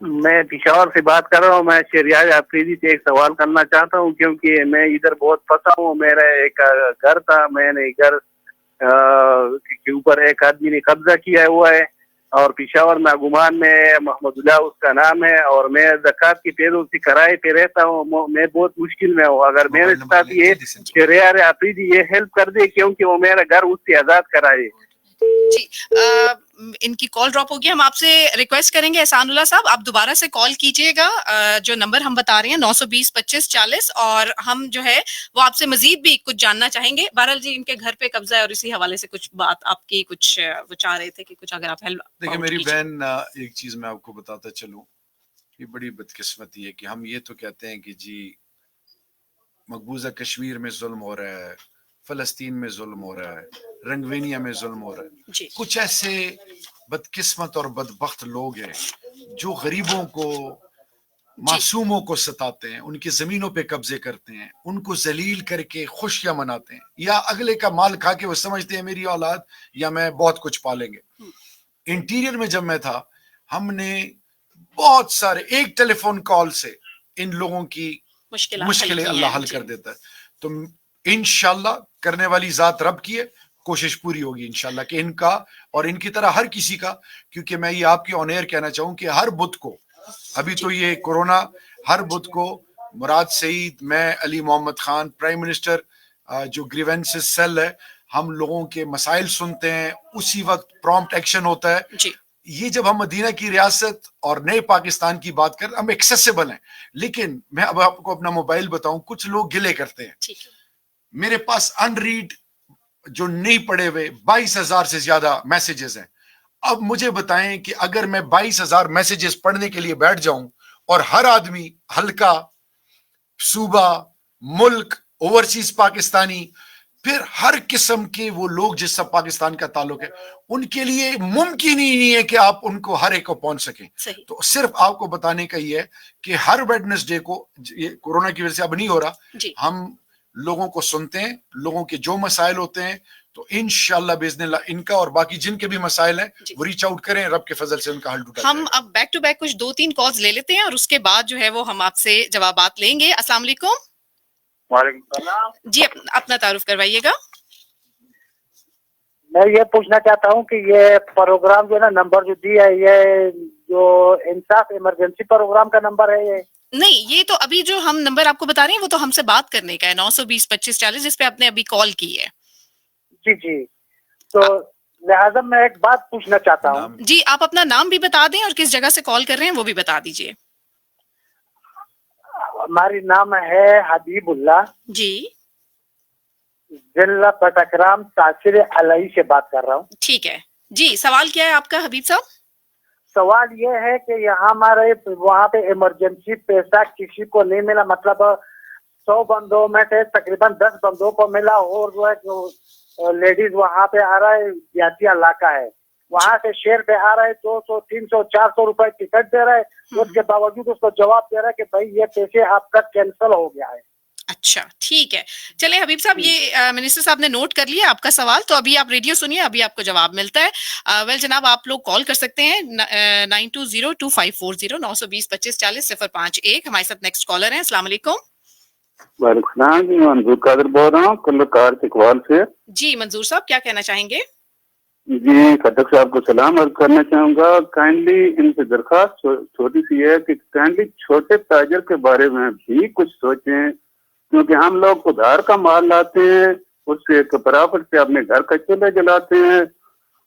میں پشاور سے بات کر رہا ہوں. میں شہریار آفریدی سے ایک سوال کرنا چاہتا ہوں, کیونکہ میں ادھر بہت پھنسا ہوں. میرا ایک گھر تھا, میں نے گھر کے اوپر ایک آدمی نے قبضہ کیا ہوا ہے, اور پشاور ناگمان میں محمد اللہ اس کا نام ہے, اور میں زکوٰۃ کی پیروں سے کرائے پہ رہتا ہوں. میں بہت مشکل میں ہوں. اگر میرے ساتھ یہ شہریار آفریدی یہ ہیلپ کر دے, کیونکہ وہ میرا گھر اس سے آزاد کرائے. جی ان کی کال ڈراپ ہوگی. ہم آپ سے ریکویسٹ کریں گے احسان اللہ صاحب آپ دوبارہ سے کال کیجئے گا. جو نمبر ہم بتا رہے ہیں 920-25-40, اور ہم جو ہے وہ آپ سے مزید بھی کچھ جاننا چاہیں گے. بہرحال جی ان کے گھر پہ قبضہ ہے, اور اسی حوالے سے کچھ بات آپ کی کچھ وہ چاہ رہے تھے کہ کچھ اگر آپ ہیلپ. دیکھیں میری بہن, ایک چیز میں آپ کو بتاتا چلوں, یہ بڑی بدقسمتی ہے کہ ہم یہ تو کہتے ہیں کہ جی مقبوضہ کشمیر میں ظلم ہو رہا ہے, فلسطین میں ظلم ہو رہا ہے, رنگوینیا میں ظلم ہو رہا ہے. جی. کچھ ایسے بدقسمت اور بدبخت لوگ ہیں جو غریبوں کو, معصوموں کو ستاتے ہیں, ان کی زمینوں پہ قبضے کرتے ہیں, ان کو ذلیل کر کے خوشیاں مناتے ہیں, یا اگلے کا مال کھا کے وہ سمجھتے ہیں میری اولاد یا میں بہت کچھ پالیں گے. انٹیریئر میں جب میں تھا, ہم نے بہت سارے, ایک ٹیلی فون کال سے ان لوگوں کی مشکلیں اللہ حل کر دیتا ہے. تو انشاءاللہ کرنے والی ذات رب کی ہے, کوشش پوری ہوگی انشاءاللہ کہ ان کا اور ان کی طرح ہر کسی کا. کیونکہ میں یہ آپ کے آن ایئر کہنا چاہوں کہ ہر بدھ کو, ابھی تو یہ کورونا, ہر بدھ کو مراد سعید, میں علی محمد خان, پرائم منسٹر جو گریونسز سیل ہے, ہم لوگوں کے مسائل سنتے ہیں, اسی وقت پرومپٹ ایکشن ہوتا ہے. یہ جب ہم مدینہ کی ریاست اور نئے پاکستان کی بات کریں, ہم ایکسیسیبل ہیں. لیکن میں اب آپ کو اپنا موبائل بتاؤں, کچھ لوگ گلے کرتے ہیں. میرے پاس ان ریڈ جو نہیں پڑھے ہوئے 22,000 سے زیادہ میسیجز ہیں. اب مجھے بتائیں کہ اگر میں 22,000 میسیجز پڑھنے کے لیے بیٹھ جاؤں, اور ہر آدمی, حلقہ, صوبہ, ملک, اوورسیز پاکستانی, پھر ہر قسم کے وہ لوگ جس سے پاکستان کا تعلق ہے ان کے لیے ممکن ہی نہیں ہے کہ آپ ان کو ہر ایک کو پہنچ سکیں. تو صرف آپ کو بتانے کا یہ ہے کہ ہر ویڈنسڈے کو، یہ کورونا کی وجہ سے اب نہیں ہو رہا، ہم لوگوں کو سنتے ہیں، لوگوں کے جو مسائل ہوتے ہیں، تو انشاءاللہ باذن اللہ ان کا اور باقی جن کے بھی مسائل ہیں وہ ریچ آؤٹ کریں، رب کے فضل سے ان کا حل ڈھونڈا جائے گا. ہم اب بیک ٹو بیک کچھ 2-3 کالز لے لیتے ہیں اور اس کے بعد جو ہے وہ ہم آپ سے جوابات لیں گے. السلام علیکم. وعلیکم السلام. جی اپنا تعارف کروائیے گا. میں یہ پوچھنا چاہتا ہوں کہ یہ پروگرام جو ہے نا نمبر جو دیا ہے یہ جو انصاف ایمرجنسی پروگرام کا نمبر ہے یہ؟ نہیں، یہ تو ابھی جو ہم نمبر آپ کو بتا رہے ہیں وہ تو ہم سے بات کرنے کا ہے، 920-2540 جس پہ آپ نے ابھی کال کی ہے. جی جی. تو لہٰذا میں ایک بات پوچھنا چاہتا ہوں. جی آپ اپنا نام بھی بتا دیں اور کس جگہ سے کال کر رہے ہیں وہ بھی بتا دیجیے. ہماری نام ہے حبیب اللہ. جی ضلع بٹگرام تاثر علیہ سے بات کر رہا ہوں. ٹھیک ہے. جی سوال کیا ہے آپ کا حبیب صاحب؟ سوال یہ ہے کہ یہاں ہمارے وہاں پہ ایمرجنسی پیسہ کسی کو نہیں ملا، مطلب 100 بندوں میں سے تقریباً 10 بندوں کو ملا، اور جو ہے جو لیڈیز وہاں پہ آ رہا ہے دیہاتی علاقہ ہے، وہاں سے شہر پہ آ رہا ہے 200 300 400 روپے ٹکٹ دے رہا ہے، اس کے باوجود اس کو جواب دے رہا ہے کہ بھائی یہ پیسے آپ کا کینسل ہو گیا ہے. اچھا ٹھیک ہے. چلیں حبیب صاحب، یہ منسٹر صاحب نے نوٹ کر لیا آپ کا سوال، تو ابھی آپ ریڈیو سنیے، ابھی آپ کو جواب ملتا ہے. ویل جناب، آپ لوگ کال کر سکتے ہیں 920254 920-2540 051. ہمارے ساتھ نیکسٹ کالر ہیں. السلام علیکم. وعلیکم السلام جی، منظور قادر بول رہا ہوں کلکار اقبال سے. جی منظور صاحب، کیا کہنا چاہیں گے؟ جی خطک صاحب کو سلام عرض کرنا چاہوں گا. کائنڈلی ان سے درخواست چھوٹی سی ہے کہ کائنڈلی چھوٹے تاجر کے بارے میں بھی کچھ سوچیں، کیونکہ ہم لوگ ادھار کا مال لاتے ہیں، اس سے پرافٹ سے اپنے گھر کا چولہا جلاتے ہیں،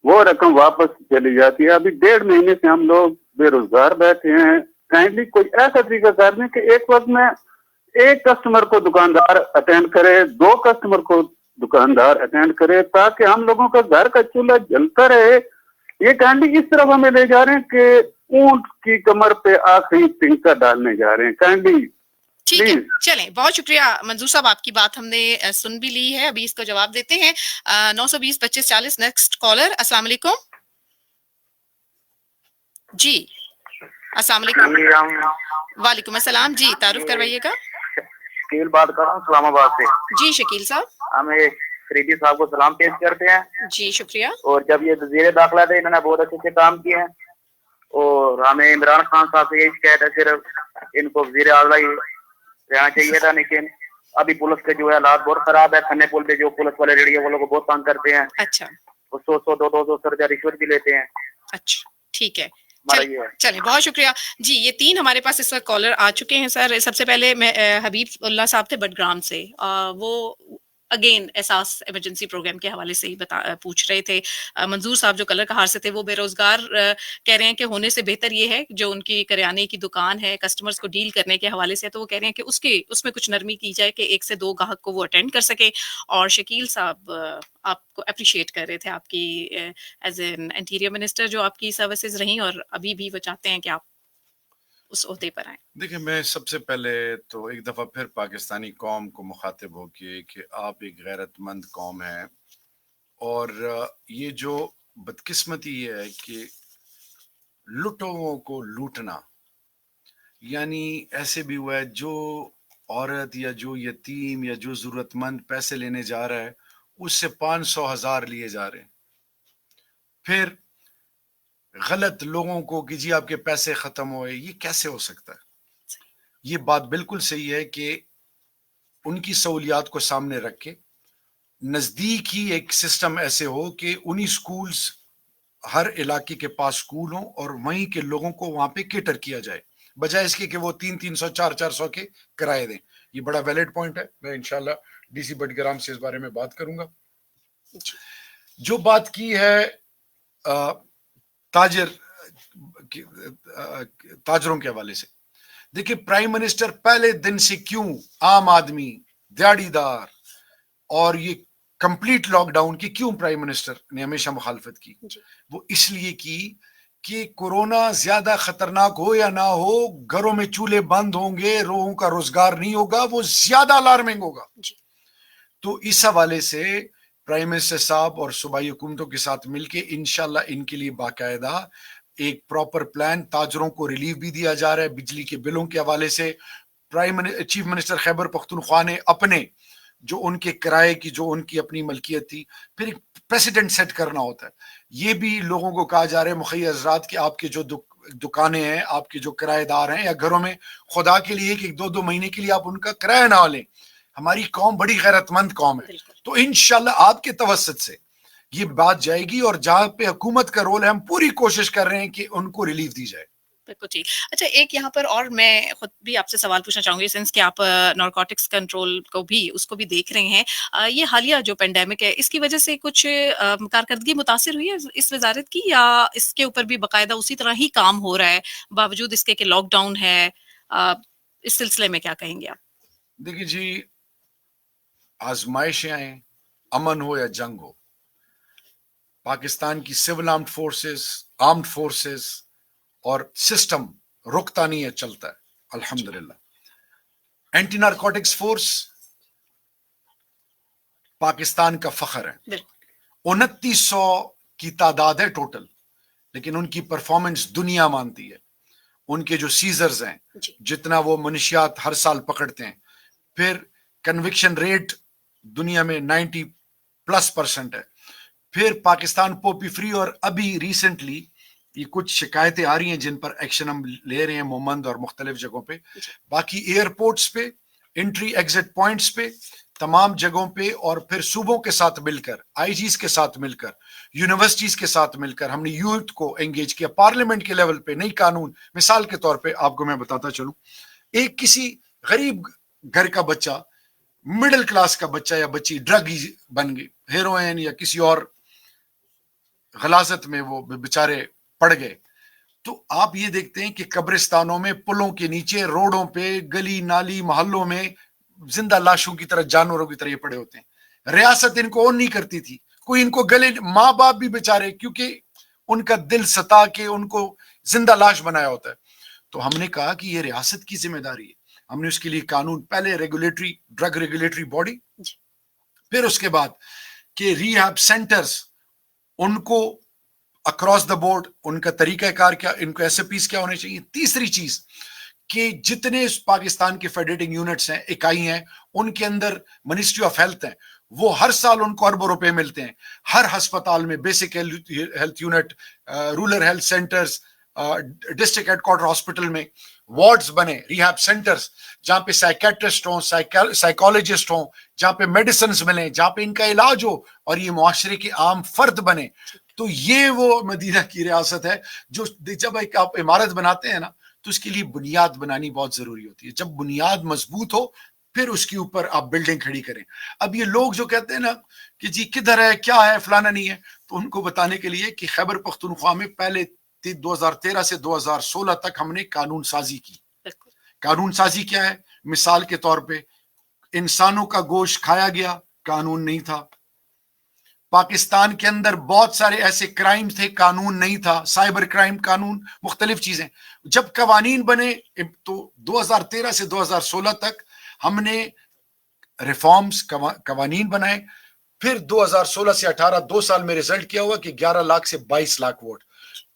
وہ رقم واپس چلی جاتی ہے. ابھی 1.5 مہینے سے ہم لوگ بے روزگار بیٹھے ہیں. کائنڈلی کوئی ایسا طریقہ کر دیں کہ ایک وقت میں ایک کسٹمر کو دکاندار اٹینڈ کرے، 2 کسٹمر کو دکاندار اٹینڈ کرے، تاکہ ہم لوگوں کا گھر کا چولہا جلتا رہے. یہ کائنڈلی اس طرف ہمیں لے جا رہے ہیں کہ اونٹ کی کمر پہ آخری تنکا ڈالنے جا رہے ہیں. کائنڈلی ٹھیک ہے. چلیں، بہت شکریہ منظور صاحب، آپ کی بات ہم نے سن بھی لی ہے. ابھی اس کو جواب دیتے ہیں. 920-2540 نیکسٹ کالر. السلام علیکم. جی السلام علیکم. وعلیکم السلام. جی تعارف کروائیے گا. شکیل بات کر رہا ہوں اسلام آباد سے. جی شکیل صاحب، ہمیں فریدی صاحب کو سلام پیش کرتے ہیں. جی شکریہ. اور جب یہ وزیر داخلہ تھے انہوں نے بہت اچھے سے کام کیے ہیں، اور ہمیں عمران خان صاحب سے یہی شکایت ہے صرف ان کو وزیر اعلیٰ ہی رہنا چاہیے تھا. لیکن ابھی پولیس کے جو ہے حالات بہت خراب ہے. کھنے پل پہ جو پولیس والے ریڈی ہے وہ لوگ بہت تنگ کرتے ہیں. اچھا 100 200 روپیہ رشوت بھی لیتے ہیں. اچھا ٹھیک ہے. ہمارا یہ ہے. چلیں بہت شکریہ. جی یہ 3 ہمارے پاس اس وقت کالر آ چکے ہیں سر. سب سے پہلے میں حبیب اللہ صاحب تھے بٹگرام سے، وہ اگین احساس ایمرجنسی پروگرام کے حوالے سے ہی پوچھ رہے تھے. منظور صاحب جو کلر کہار سے تھے، وہ بے روزگار کہہ رہے ہیں کہ ہونے سے بہتر یہ ہے جو ان کی کریانے کی دکان ہے کسٹمرز کو ڈیل کرنے کے حوالے سے، تو وہ کہہ رہے ہیں کہ اس میں کچھ نرمی کی جائے کہ 1 سے 2 گاہک کو وہ اٹینڈ کر سکے. اور شکیل صاحب آپ کو اپریشیٹ کر رہے تھے آپ کی ایز این انٹیریئر منسٹر جو آپ کی سروسز رہیں، اور ابھی بھی وہ چاہتے ہیں کہ آپ اس عہدے پر آئیں. دیکھیں، میں سب سے پہلے تو ایک دفعہ پھر پاکستانی قوم کو مخاطب ہو کے کہ آپ ایک غیرت مند قوم ہیں، اور یہ جو بدقسمتی یہ ہے کہ لٹوں کو لوٹنا، یعنی ایسے بھی ہوا ہے جو عورت یا جو یتیم یا جو ضرورت مند پیسے لینے جا رہا ہے اس سے 500 1000 لیے جا رہے ہیں. پھر غلط لوگوں کو کہ جی آپ کے پیسے ختم ہوئے، یہ کیسے ہو سکتا ہے؟ یہ بات بالکل صحیح ہے کہ ان کی سہولیات کو سامنے رکھ کے نزدیک ہی ایک سسٹم ایسے ہو کہ انہی سکولز ہر علاقے کے پاس سکول ہوں اور وہیں کے لوگوں کو وہاں پہ کیٹر کیا جائے، بجائے اس کے کہ وہ 300 400 کے کرائے دیں. یہ بڑا ویلڈ پوائنٹ ہے. میں انشاءاللہ ڈی سی بٹگرام سے اس بارے میں بات کروں گا. جو بات کی ہے تاجروں کے حوالے سے، دیکھیں پرائم منسٹر پہلے دن سے کیوں عام آدمی، دیہڑی دار اور یہ کمپلیٹ لاک ڈاؤن کی کیوں پرائم منسٹر نے ہمیشہ مخالفت کی؟ وہ اس لیے کی کہ کورونا زیادہ خطرناک ہو یا نہ ہو، گھروں میں چولہے بند ہوں گے، لوگوں کا روزگار نہیں ہوگا، وہ زیادہ الارمنگ ہوگا. تو اس حوالے سے پرائم منسٹر صاحب اور صوبائی حکومتوں کے ساتھ مل کے انشاءاللہ ان کے لیے باقاعدہ ایک پراپر پلان، تاجروں کو ریلیف بھی دیا جا رہا ہے بجلی کے بلوں کے حوالے سے. چیف منسٹر خیبر پختونخوا نے اپنے جو ان کے کرائے کی جو ان کی اپنی ملکیت تھی، پھر ایک پریسیڈنٹ سیٹ کرنا ہوتا ہے. یہ بھی لوگوں کو کہا جا رہا ہے مخیّر حضرات کہ آپ کے جو دکانیں ہیں، آپ کے جو کرایہ دار ہیں یا گھروں میں، خدا کے لیے ایک دو مہینے کے لیے آپ ان کا کرایہ نہ لیں. ہماری قوم بڑی غیرت مند قوم ہے، تو انشاءاللہ آپ کے توسط سے یہ بات جائے گی، اور جہاں پہ حکومت کا رول ہے ہم پوری کوشش کر رہے ہیں کہ ان کو ریلیف دی جائے. بالکل ٹھیک. اچھا، ایک یہاں پر اور میں خود بھی آپ سے سوال پوچھنا چاہوں گی، سنس کہ آپ نارکوٹکس کنٹرول کو بھی اس کو بھی دیکھ رہے ہیں. یہ حالیہ جو پینڈیمک ہے، اس کی وجہ سے کچھ کارکردگی متاثر ہوئی ہے اس وزارت کی، یا اس کے اوپر بھی باقاعدہ اسی طرح ہی کام ہو رہا ہے باوجود اس کے کہ لاک ڈاؤن ہے؟ اس سلسلے میں کیا کہیں گے آپ؟ دیکھیے جی، آزمائشیں آئیں، امن ہو یا جنگ ہو، پاکستان کی سول آرمڈ فورسز اور سسٹم رکتا نہیں ہے، چلتا ہے الحمدللہ. اینٹی نارکوٹکس فورس پاکستان کا فخر ہے. 2900 کی تعداد ہے ٹوٹل، لیکن ان کی پرفارمنس دنیا مانتی ہے. ان کے جو سیزرز ہیں، جتنا وہ منشیات ہر سال پکڑتے ہیں، پھر کنوکشن ریٹ دنیا میں 90+% ہے. پھر پاکستان پوپی فری، اور ابھی ریسنٹلی یہ کچھ شکایتیں آ رہی ہیں جن پر ایکشن ہم لے رہے ہیں مومند اور مختلف جگہوں پہ. باقی ایئرپورٹس پہ، انٹری ایگزٹ پوائنٹس پہ، تمام جگہوں پہ، اور پھر صوبوں کے ساتھ مل کر، آئی جیز کے ساتھ مل کر، یونیورسٹیز کے ساتھ مل کر ہم نے یوتھ کو انگیج کیا. پارلیمنٹ کے لیول پہ نئی قانون، مثال کے طور پہ آپ کو میں بتاتا چلوں، ایک کسی غریب گھر کا بچہ، مڈل کلاس کا بچہ یا بچی ڈرگ بن گئی، ہیروئن یا کسی اور غلاظت میں وہ بیچارے پڑ گئے، تو آپ یہ دیکھتے ہیں کہ قبرستانوں میں، پلوں کے نیچے، روڈوں پہ، گلی نالی محلوں میں زندہ لاشوں کی طرح، جانوروں کی طرح یہ پڑے ہوتے ہیں. ریاست ان کو اون نہیں کرتی تھی، کوئی ان کو گلے، ماں باپ بھی بیچارے، کیونکہ ان کا دل ستا کے ان کو زندہ لاش بنایا ہوتا ہے. تو ہم نے کہا کہ یہ ریاست کی ذمہ داری ہے. ہم نے اس کے لیے قانون، پہلے ڈرگ ریگولیٹری باڈی، پھر اس کے بعد کہ ریہیب سینٹرز، ان کو اکراس دا بورڈ ان کا طریقہ کار کیا، ان کو ایس او پیز کیا ہونے چاہیے. تیسری چیز کہ جتنے پاکستان کے فیڈریٹنگ یونٹس ہیں، اکائی ہیں، ان کے اندر منسٹری آف ہیلتھ ہیں، وہ ہر سال ان کو اربوں روپے ملتے ہیں. ہر ہسپتال میں basic health unit, rural health centres, district headquarter hospital میں وارڈز بنے، ریہیب سینٹرز، جہاں پہ سائیکیٹرسٹ ہوں، سائیکالوجسٹ ہوں، جہاں پہ میڈیسنز ملیں، جہاں پہ ان کا علاج ہو، اور یہ معاشرے کے عام فرد بنے. تو یہ وہ مدینہ کی ریاست ہے جو جب ایک آپ عمارت بناتے ہیں نا، تو اس کے لیے بنیاد بنانی بہت ضروری ہوتی ہے. جب بنیاد مضبوط ہو، پھر اس کے اوپر آپ بلڈنگ کھڑی کریں. اب یہ لوگ جو کہتے ہیں نا کہ جی کدھر ہے، کیا ہے، فلانا نہیں ہے، تو ان کو بتانے کے لیے کہ خیبر پختونخوا میں پہلے 2013 سے 2016 تک ہم نے قانون سازی کی. قانون سازی کیا ہے؟ مثال کے طور پہ انسانوں کا گوشت کھایا گیا، قانون نہیں تھا. پاکستان کے اندر بہت سارے ایسے کرائم تھے، قانون نہیں تھا. سائبر کرائم قانون، مختلف چیزیں. جب قوانین بنے تو 2013 سے 2016 تک ہم نے ریفارمز، قوانین بنائے. پھر 2016 سے 18 2 سال میں رزلٹ کیا ہوا کہ 11 لاکھ سے 22 لاکھ ووٹ.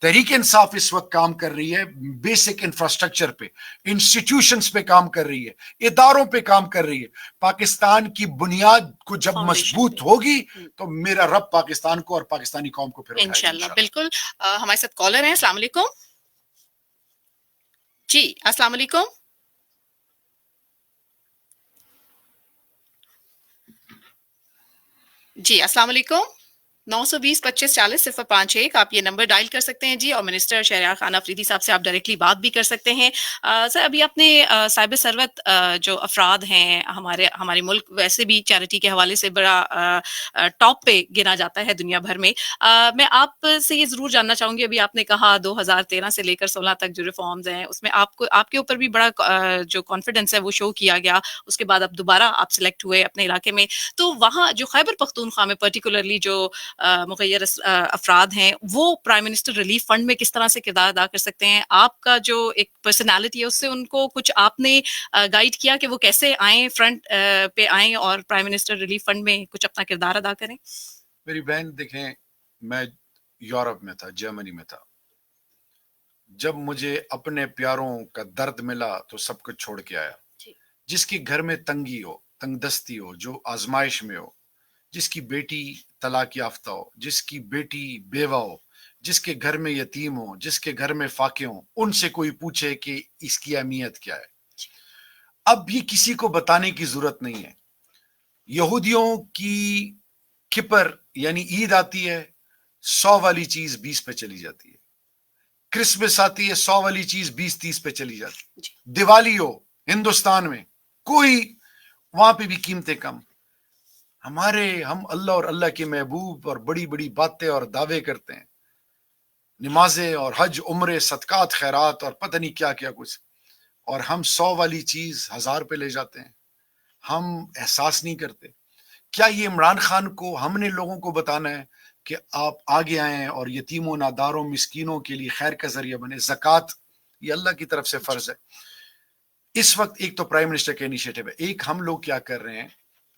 تحریک انصاف اس وقت کام کر رہی ہے بیسک انفراسٹرکچر پہ، انسٹیٹیوشنز پہ کام کر رہی ہے، اداروں پہ کام کر رہی ہے. پاکستان کی بنیاد کو جب مضبوط ہوگی تو میرا رب پاکستان کو اور پاکستانی قوم کو پھر اٹھائے گا انشاءاللہ. بالکل. ہمارے ساتھ کالر ہیں. السلام علیکم. جی السلام علیکم. جی السلام علیکم. 920-2540-051 آپ یہ نمبر ڈائل کر سکتے ہیں جی، اور منسٹر شہریار خان افریدی صاحب سے آپ ڈائریکٹلی بات بھی کر سکتے ہیں. سر ابھی آپ نے سائبر ثروت جو افراد ہیں ہمارے ملک، ویسے بھی چیریٹی کے حوالے سے بڑا ٹاپ پہ گنا جاتا ہے دنیا بھر میں. میں آپ سے یہ ضرور جاننا چاہوں گی، ابھی آپ نے کہا 2013 سے لے کر 16 تک جو ریفارمز ہیں اس میں آپ کے اوپر بھی بڑا جو کانفیڈنس ہے وہ شو کیا گیا. اس کے بعد اب دوبارہ آپ سلیکٹ ہوئے اپنے علاقے میں، تو وہاں جو خیبر پختونخوا میں پرٹیکولرلی جو مغیر افراد ہیں وہ پرائم منسٹر ریلیف فنڈ میں کس طرح سے کردار ادا کر سکتے ہیں؟ آپ کا جو ایک پرسنالٹی ہے اس سے ان کو کچھ آپ نے گائیڈ کیا کہ وہ کیسے آئیں، فرنٹ پہ آئیں اور پرائم منسٹر ریلیف فنڈ میں کچھ اپنا کردار ادا کریں؟ میری بہن دیکھیں، میں یورپ میں تھا، جرمنی میں تھا، جب مجھے اپنے پیاروں کا درد ملا تو سب کچھ چھوڑ کے آیا. جس کے گھر میں تنگی ہو، تنگ دستی ہو، جو آزمائش میں ہو، جس کی بیٹی طلاق یافتہ ہو، جس کی بیٹی بیوہ ہو، جس کے گھر میں یتیم ہو، جس کے گھر میں فاقے ہوں، ان سے کوئی پوچھے کہ اس کی اہمیت کیا ہے. اب یہ کسی کو بتانے کی ضرورت نہیں ہے. یہودیوں کی کپر یعنی عید آتی ہے، 100 والی چیز 20 پہ چلی جاتی ہے. کرسمس آتی ہے، 100 والی چیز 20-30 پہ چلی جاتی ہے. دیوالی ہو ہندوستان میں، کوئی وہاں پہ بھی قیمتیں کم. ہم اللہ اور اللہ کے محبوب اور بڑی بڑی باتیں اور دعوے کرتے ہیں، نمازیں اور حج، عمرے، صدقات، خیرات اور پتہ نہیں کیا کیا کچھ، اور ہم 100 والی چیز 1000 پہ لے جاتے ہیں. ہم احساس نہیں کرتے. کیا یہ عمران خان کو ہم نے لوگوں کو بتانا ہے کہ آپ آگے آئیں اور یتیموں، ناداروں، مسکینوں کے لیے خیر کا ذریعہ بنے؟ زکوٰۃ یہ اللہ کی طرف سے فرض ہے. اس وقت ایک تو پرائم منسٹر کا انیشیٹو ہے، ایک ہم لوگ کیا کر رہے ہیں،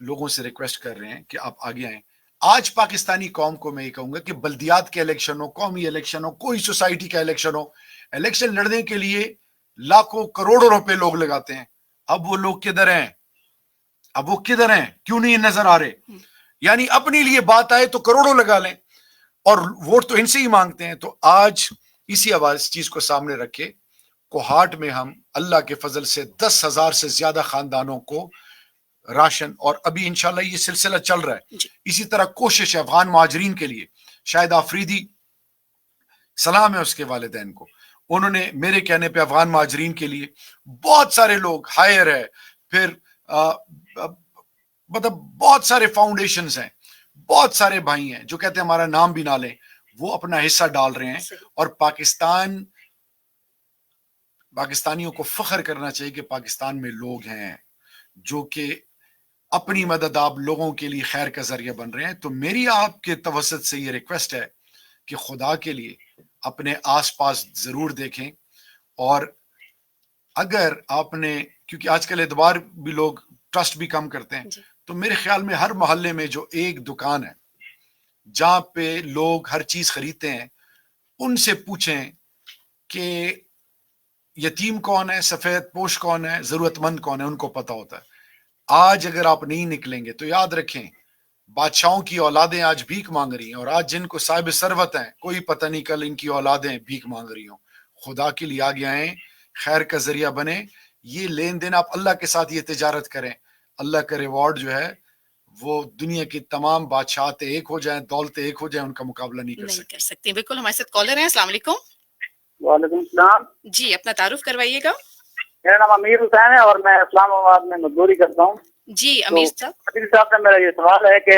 لوگوں سے ریکویسٹ کر رہے ہیں کہ آپ آگے آئیں. آج پاکستانی قوم کو میں یہ کہوں گا کہ بلدیات کے الیکشن ہو، قومی الیکشن ہو، کوئی سوسائٹی کا الیکشن ہو، الیکشن لڑنے کے لیے لاکھوں کروڑوں روپے لوگ لگاتے ہیں. اب وہ لوگ کدھر ہیں؟ اب وہ کدھر ہیں؟ کیوں نہیں نظر آ رہے؟ یعنی اپنے لیے بات آئے تو کروڑوں لگا لیں اور ووٹ تو ان سے ہی مانگتے ہیں. تو آج اسی آواز چیز کو سامنے رکھے کوہاٹ میں ہم اللہ کے فضل سے 10,000 سے زیادہ خاندانوں کو راشن، اور ابھی انشاءاللہ یہ سلسلہ چل رہا ہے. اسی طرح کوشش ہے افغان مہاجرین کے لیے. شاہد آفریدی، سلام ہے اس کے والدین کو، انہوں نے میرے کہنے پہ افغان مہاجرین کے لیے بہت سارے لوگ ہائر ہے، پھر مطلب بہت سارے فاؤنڈیشنز ہیں، بہت سارے بھائی ہیں جو کہتے ہیں ہمارا نام بھی نہ لیں، وہ اپنا حصہ ڈال رہے ہیں. اور پاکستانیوں کو فخر کرنا چاہیے کہ پاکستان میں لوگ ہیں جو کہ اپنی مدد آپ لوگوں کے لیے خیر کا ذریعہ بن رہے ہیں. تو میری آپ کے توسط سے یہ ریکویسٹ ہے کہ خدا کے لیے اپنے آس پاس ضرور دیکھیں. اور اگر آپ نے، کیونکہ آج کل اعتبار بھی لوگ ٹرسٹ بھی کم کرتے ہیں، تو میرے خیال میں ہر محلے میں جو ایک دکان ہے جہاں پہ لوگ ہر چیز خریدتے ہیں، ان سے پوچھیں کہ یتیم کون ہے، سفید پوش کون ہے، ضرورت مند کون ہے، ان کو پتہ ہوتا ہے. آج اگر آپ نہیں نکلیں گے تو یاد رکھیں بادشاہوں کی اولادیں آج بھیک مانگ رہی ہیں، اور آج جن کو صاحب ثروت ہیں کوئی پتہ نہیں کل ان کی اولادیں بھیک مانگ رہی ہوں. خدا کے لیے آگے آئیں، خیر کا ذریعہ بنے. یہ لین دین آپ اللہ کے ساتھ یہ تجارت کریں، اللہ کا ریوارڈ جو ہے وہ دنیا کی تمام بادشاہت ایک ہو جائیں، دولت ایک ہو جائیں، ان کا مقابلہ نہیں کر سکتے. بالکل. ہمارے ساتھ کالر ہیں. السلام علیکم. وعلیکم السلام جی، اپنا تعارف کروائیے گا. میرا نام امیر حسین ہے اور میں اسلام آباد میں مزدوری کرتا ہوں. جی امیر صاحب. امیر صاحب سے میرا یہ سوال ہے کہ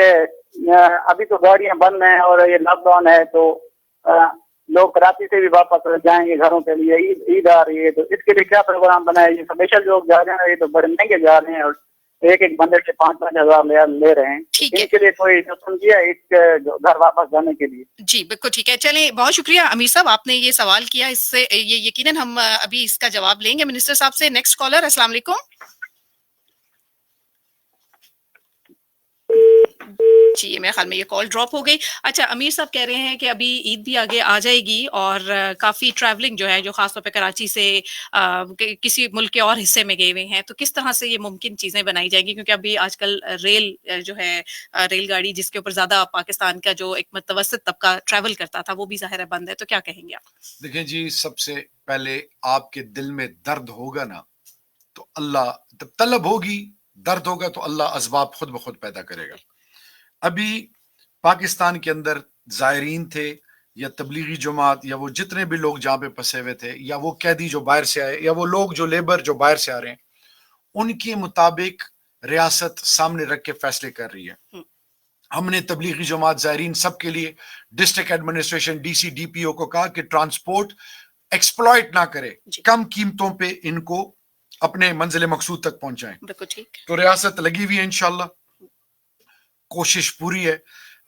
ابھی تو گاڑیاں بند ہیں اور یہ لاک ڈاؤن ہے، تو لوگ کراچی سے بھی واپس جائیں گے گھروں کے لیے، عید آ رہی ہے، تو اس کے لیے کیا پروگرام بنا ہے؟ یہ اسپیشل لوگ جا رہے ہیں، یہ تو بڑے مہنگے جا رہے ہیں اور ایک بندے سے 5-5 ہزار لے رہے ہیں. ان کے لیے کوئی سمجھیے اس گھر واپس جانے کے لیے. جی بالکل ٹھیک ہے. چلیں، بہت شکریہ امیر صاحب، آپ نے یہ سوال کیا. اس سے یہ یقیناً ہم ابھی اس کا جواب لیں گے منسٹر صاحب سے. Next caller. السلام علیکم. جی میرے خیال میں یہ کال ڈراپ ہو گئی. اچھا، امیر صاحب کہہ رہے ہیں کہ ابھی عید بھی آگے آ جائے گی اور کافی ٹریولنگ جو ہے، جو خاص طور پہ کراچی سے کسی ملک کے اور حصے میں گئے ہوئے ہیں، تو کس طرح سے یہ ممکن چیزیں بنائی جائیں گی؟ کیونکہ ابھی آج کل ریل جو ہے، ریل گاڑی جس کے اوپر زیادہ پاکستان کا جو ایک متوسط طبقہ ٹریول کرتا تھا، وہ بھی ظاہر ہے بند ہے. تو کیا کہیں گے آپ؟ دیکھیں جی، سب سے پہلے آپ کے دل میں درد ہوگا نا، تو اللہ طلب ہوگی، درد ہوگا تو اللہ اسباب خود بخود پیدا کرے گا. ابھی پاکستان کے اندر زائرین تھے یا تبلیغی جماعت یا وہ جتنے بھی لوگ جہاں پہ پھنسے ہوئے تھے، یا وہ قیدی جو باہر سے آئے، یا وہ لوگ جو لیبر جو باہر سے آ رہے ہیں، ان کے مطابق ریاست سامنے رکھ کے فیصلے کر رہی ہے. ہم نے تبلیغی جماعت، زائرین، سب کے لیے district administration, D C D P O کو کہا کہ ٹرانسپورٹ ایکسپلائٹ نہ کرے، کم قیمتوں پہ ان کو اپنے منزل مقصود تک پہنچائیں. تو ریاست لگی ہوئی ہے، انشاءاللہ کوشش پوری ہے.